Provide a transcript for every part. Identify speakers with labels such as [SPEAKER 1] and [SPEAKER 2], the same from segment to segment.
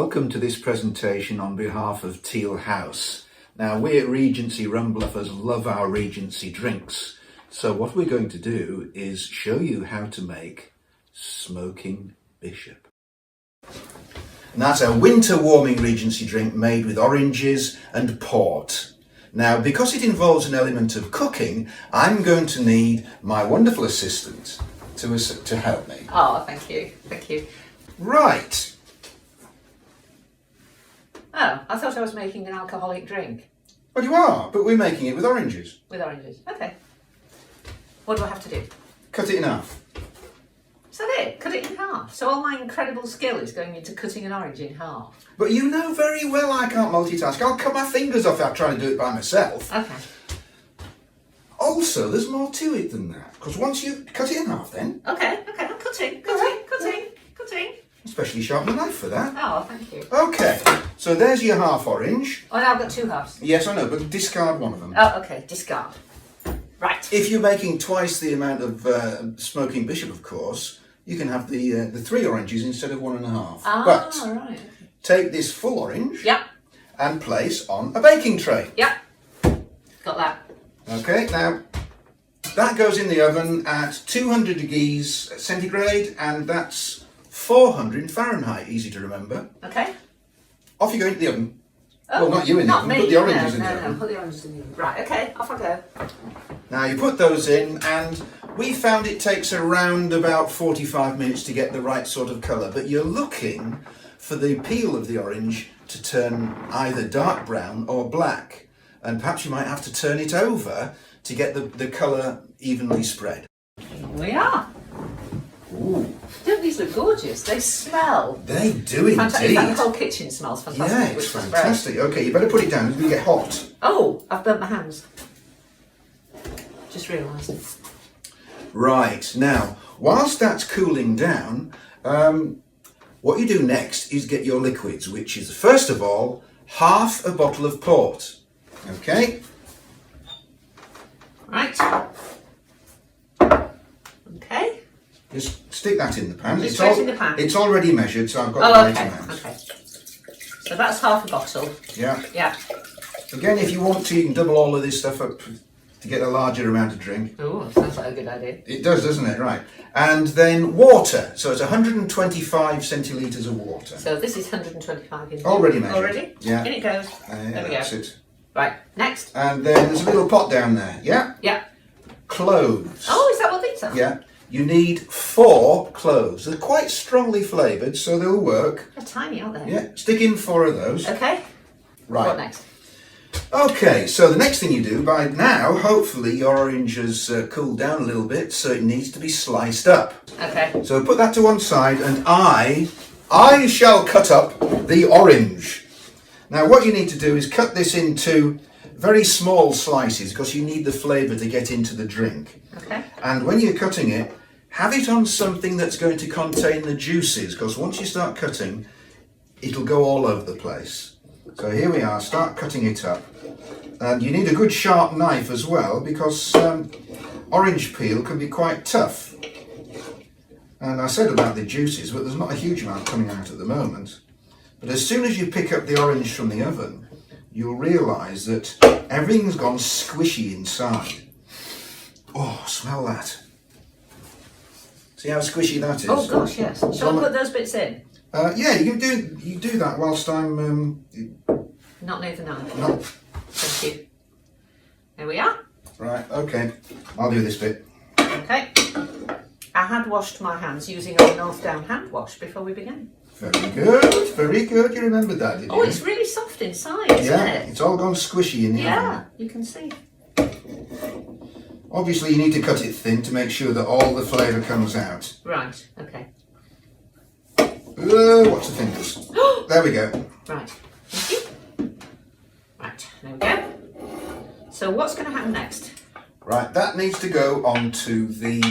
[SPEAKER 1] Welcome to this presentation on behalf of Teel House. Now, we at Regency Rum Bluffers love our Regency drinks. So what we're going to do is show you how to make Smoking Bishop. And that's a winter warming Regency drink made with oranges and port. Now, because it involves an element of cooking, I'm going to need my wonderful assistant to help me.
[SPEAKER 2] Oh, thank you. Thank you.
[SPEAKER 1] Right.
[SPEAKER 2] Oh, I thought I was making an alcoholic drink.
[SPEAKER 1] Well, you are, but we're making it with oranges.
[SPEAKER 2] With oranges. Okay. What do I have to do?
[SPEAKER 1] Cut it in half.
[SPEAKER 2] Is that it? Cut it in half. So all my incredible skill is going into cutting an orange in half.
[SPEAKER 1] But you know very well I can't multitask. I'll cut my fingers off out trying to do it by myself.
[SPEAKER 2] Okay.
[SPEAKER 1] Also, there's more to it than that. Because once you cut it in half then...
[SPEAKER 2] Okay, I'm cutting.
[SPEAKER 1] Especially sharpen the knife for that.
[SPEAKER 2] Oh, thank you.
[SPEAKER 1] Okay, so there's your half orange.
[SPEAKER 2] Oh, now I've got two halves.
[SPEAKER 1] Yes, I know, but discard one of them.
[SPEAKER 2] Oh, okay, discard. Right.
[SPEAKER 1] If you're making twice the amount of Smoking Bishop, of course, you can have the three oranges instead of 1.5.
[SPEAKER 2] Ah,
[SPEAKER 1] but
[SPEAKER 2] right.
[SPEAKER 1] take this full orange
[SPEAKER 2] Yep.
[SPEAKER 1] and place on a baking tray.
[SPEAKER 2] Yep. Got that.
[SPEAKER 1] Okay, now that goes in the oven at 200 degrees centigrade, and that's 400 Fahrenheit, easy to remember.
[SPEAKER 2] Okay.
[SPEAKER 1] Off you go into the oven.
[SPEAKER 2] Oh,
[SPEAKER 1] well, not you in the oven,
[SPEAKER 2] me.
[SPEAKER 1] put the oranges in the
[SPEAKER 2] No,
[SPEAKER 1] oven.
[SPEAKER 2] put the oranges in the oven. Right, okay, off I go.
[SPEAKER 1] Now you put those in, and we found it takes around about 45 minutes to get the right sort of colour, but you're looking for the peel of the orange to turn either dark brown or black, and perhaps you might have to turn it over to get the colour evenly spread.
[SPEAKER 2] Here we are.
[SPEAKER 1] Ooh.
[SPEAKER 2] Don't these look gorgeous? They smell.
[SPEAKER 1] They do
[SPEAKER 2] Fantastic. In
[SPEAKER 1] indeed.
[SPEAKER 2] fact, the whole kitchen smells fantastic.
[SPEAKER 1] Yeah, it's
[SPEAKER 2] which is great.
[SPEAKER 1] fantastic. Okay, you better put it down, it's going to get hot.
[SPEAKER 2] Oh, I've burnt my hands. Just realised.
[SPEAKER 1] Right, now, whilst that's cooling down, what you do next is get your liquids, which is, first of all, half a bottle of port. Okay?
[SPEAKER 2] Right. Okay.
[SPEAKER 1] Just stick that in the pan.
[SPEAKER 2] Just straight in the pan.
[SPEAKER 1] It's already measured, so I've got
[SPEAKER 2] Oh,
[SPEAKER 1] the
[SPEAKER 2] okay.
[SPEAKER 1] right amount.
[SPEAKER 2] Okay. So that's half a bottle.
[SPEAKER 1] Yeah.
[SPEAKER 2] Yeah.
[SPEAKER 1] Again, if you want to, you can double all of this stuff up to get a larger amount of drink.
[SPEAKER 2] Oh, sounds like a good idea.
[SPEAKER 1] It does, doesn't it? Right. And then water. So it's 125 centilitres of water.
[SPEAKER 2] So this is 125 in
[SPEAKER 1] Already measured.
[SPEAKER 2] Already?
[SPEAKER 1] Yeah.
[SPEAKER 2] In it goes. There we go.
[SPEAKER 1] That's it.
[SPEAKER 2] Right. Next.
[SPEAKER 1] And then there's a little pot down there. Yeah?
[SPEAKER 2] Yeah.
[SPEAKER 1] Cloves.
[SPEAKER 2] Oh, is that what these are?
[SPEAKER 1] Yeah. You need 4 cloves. They're quite strongly flavoured, so they'll work.
[SPEAKER 2] They're tiny, aren't they?
[SPEAKER 1] Yeah. Stick in 4 of those.
[SPEAKER 2] Okay.
[SPEAKER 1] Right.
[SPEAKER 2] What next?
[SPEAKER 1] Okay, so the next thing you do, by now, hopefully your orange has cooled down a little bit, so it needs to be sliced up.
[SPEAKER 2] Okay.
[SPEAKER 1] So put that to one side, and I shall cut up the orange. Now what you need to do is cut this into very small slices, because you need the flavour to get into the drink.
[SPEAKER 2] Okay.
[SPEAKER 1] And when you're cutting it, have it on something that's going to contain the juices, because once you start cutting, it'll go all over the place. So here we are, start cutting it up. And you need a good sharp knife as well, because orange peel can be quite tough. And I said about the juices, but there's not a huge amount coming out at the moment. But as soon as you pick up the orange from the oven, you'll realise that everything's gone squishy inside. Oh, smell that. See how squishy that is?
[SPEAKER 2] Oh gosh, yes. Shall I put those bits in?
[SPEAKER 1] Yeah, you do that whilst I'm...
[SPEAKER 2] Not near the knife.
[SPEAKER 1] No.
[SPEAKER 2] Thank you. There we are.
[SPEAKER 1] Right, okay. I'll do this bit.
[SPEAKER 2] Okay. I had washed my hands using our North Down hand wash before we began.
[SPEAKER 1] Very good, very good. You remembered that, did you?
[SPEAKER 2] Oh, it's really soft inside, isn't
[SPEAKER 1] yeah,
[SPEAKER 2] it?
[SPEAKER 1] it's all gone squishy in the
[SPEAKER 2] Yeah,
[SPEAKER 1] oven.
[SPEAKER 2] you can see.
[SPEAKER 1] Obviously, you need to cut it thin to make sure that all the flavour comes out.
[SPEAKER 2] Right, okay.
[SPEAKER 1] Watch the fingers. There we go.
[SPEAKER 2] Right, thank you. Right, there we go. So what's going to happen next?
[SPEAKER 1] Right, that needs to go onto the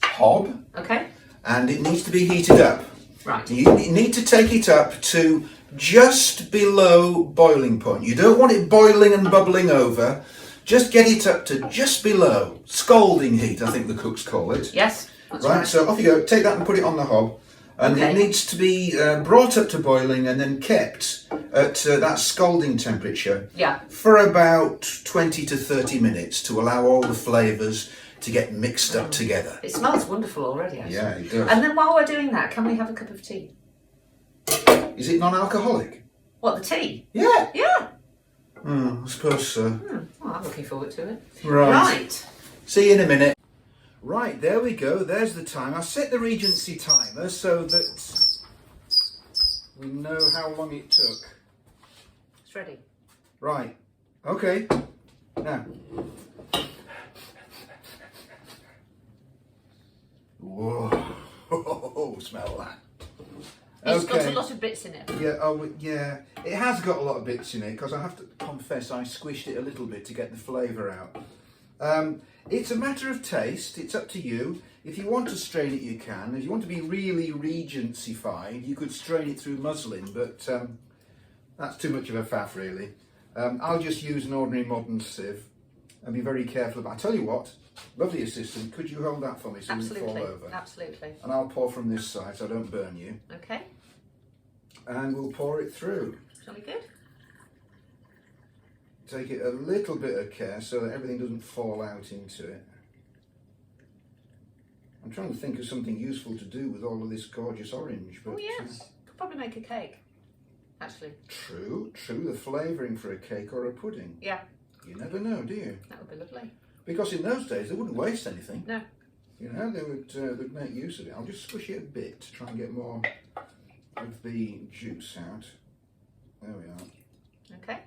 [SPEAKER 1] hob,
[SPEAKER 2] Okay.
[SPEAKER 1] and it needs to be heated up.
[SPEAKER 2] Right.
[SPEAKER 1] You need to take it up to just below boiling point. You don't want it boiling and bubbling over. Just get it up to just below scalding heat, I think the cooks call it.
[SPEAKER 2] Yes, that's
[SPEAKER 1] Right,
[SPEAKER 2] right.
[SPEAKER 1] so off you go. Take that and put it on the hob. And
[SPEAKER 2] Okay.
[SPEAKER 1] it needs to be brought up to boiling and then kept at that scalding temperature
[SPEAKER 2] Yeah.
[SPEAKER 1] for about 20 to 30 minutes to allow all the flavours to get mixed up together.
[SPEAKER 2] It smells wonderful already, actually.
[SPEAKER 1] Yeah, it does.
[SPEAKER 2] And then while we're doing that, can we have a cup of tea?
[SPEAKER 1] Is it non-alcoholic?
[SPEAKER 2] What, the tea?
[SPEAKER 1] Yeah.
[SPEAKER 2] Yeah.
[SPEAKER 1] I suppose so.
[SPEAKER 2] Well, I'm looking forward to it.
[SPEAKER 1] Right. See you in a minute. Right, there we go. There's the time. I set the Regency timer so that we know how long it took.
[SPEAKER 2] It's ready.
[SPEAKER 1] Right. Okay. Now. Whoa. Smell that.
[SPEAKER 2] It's got a lot of bits in it.
[SPEAKER 1] Yeah, oh yeah, it has got a lot of bits in it because I have to confess I squished it a little bit to get the flavour out. It's a matter of taste, it's up to you. If you want to strain it you can. If you want to be really Regency-fied you could strain it through muslin, but that's too much of a faff really. I'll just use an ordinary modern sieve and be very careful about it. I tell you what, lovely assistant, could you hold that for me so it doesn't fall over?
[SPEAKER 2] Absolutely.
[SPEAKER 1] And I'll pour from this side so I don't burn you.
[SPEAKER 2] Okay.
[SPEAKER 1] And we'll pour it through.
[SPEAKER 2] Jolly good.
[SPEAKER 1] Take it a little bit of care so that everything doesn't fall out into it. I'm trying to think of something useful to do with all of this gorgeous orange. But,
[SPEAKER 2] oh yes, could probably make a cake, actually.
[SPEAKER 1] True, the flavouring for a cake or a pudding.
[SPEAKER 2] Yeah.
[SPEAKER 1] You never know, do you?
[SPEAKER 2] That would be lovely.
[SPEAKER 1] Because in those days they wouldn't waste anything.
[SPEAKER 2] No.
[SPEAKER 1] You know, they would make use of it. I'll just squish it a bit to try and get more of the juice out. There we are.
[SPEAKER 2] Okay.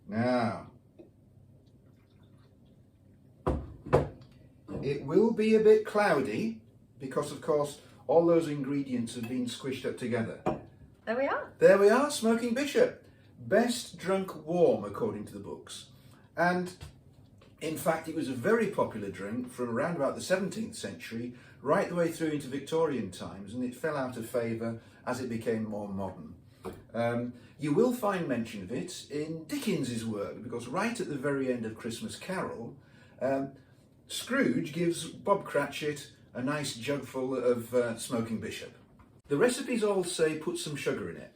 [SPEAKER 1] Now, it will be a bit cloudy because, of course, all those ingredients have been squished up together.
[SPEAKER 2] There we are.
[SPEAKER 1] There we are, Smoking Bishop. Best drunk warm, according to the books. And, in fact, it was a very popular drink from around about the 17th century, right the way through into Victorian times, and it fell out of favour as it became more modern. You will find mention of it in Dickens's work, because right at the very end of Christmas Carol, Scrooge gives Bob Cratchit a nice jugful of Smoking Bishop. The recipes all say put some sugar in it,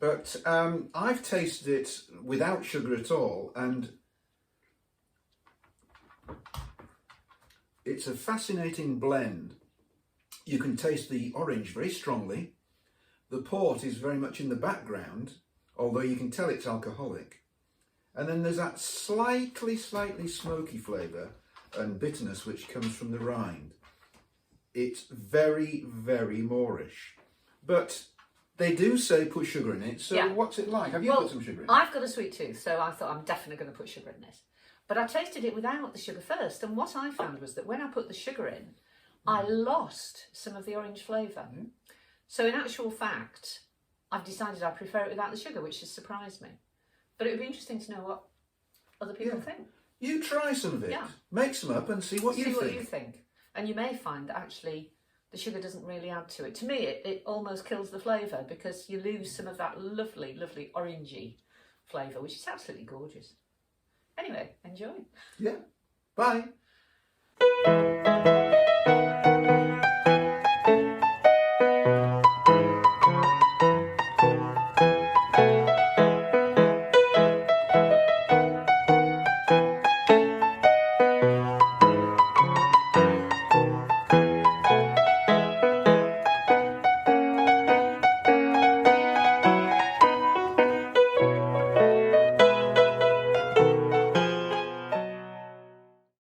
[SPEAKER 1] but I've tasted it without sugar at all, and it's a fascinating blend. You can taste the orange very strongly. The port is very much in the background, although you can tell it's alcoholic. And then there's that slightly smoky flavour and bitterness which comes from the rind. It's very, very Moorish. But they do say put sugar in it, so
[SPEAKER 2] Yeah.
[SPEAKER 1] what's it like? Have you put some sugar in it?
[SPEAKER 2] I've got a sweet tooth, so I thought I'm definitely going to put sugar in this. But I tasted it without the sugar first, and what I found was that when I put the sugar in, I lost some of the orange flavour.
[SPEAKER 1] Mm.
[SPEAKER 2] So in actual fact, I've decided I prefer it without the sugar, which has surprised me. But it would be interesting to know what other people think.
[SPEAKER 1] You try some of it.
[SPEAKER 2] Yeah.
[SPEAKER 1] Make some up and see what you think.
[SPEAKER 2] you think. And you may find that actually the sugar doesn't really add to it. To me, it almost kills the flavour because you lose some of that lovely, lovely orangey flavour, which is absolutely gorgeous. Anyway, enjoy.
[SPEAKER 1] Yeah. Bye.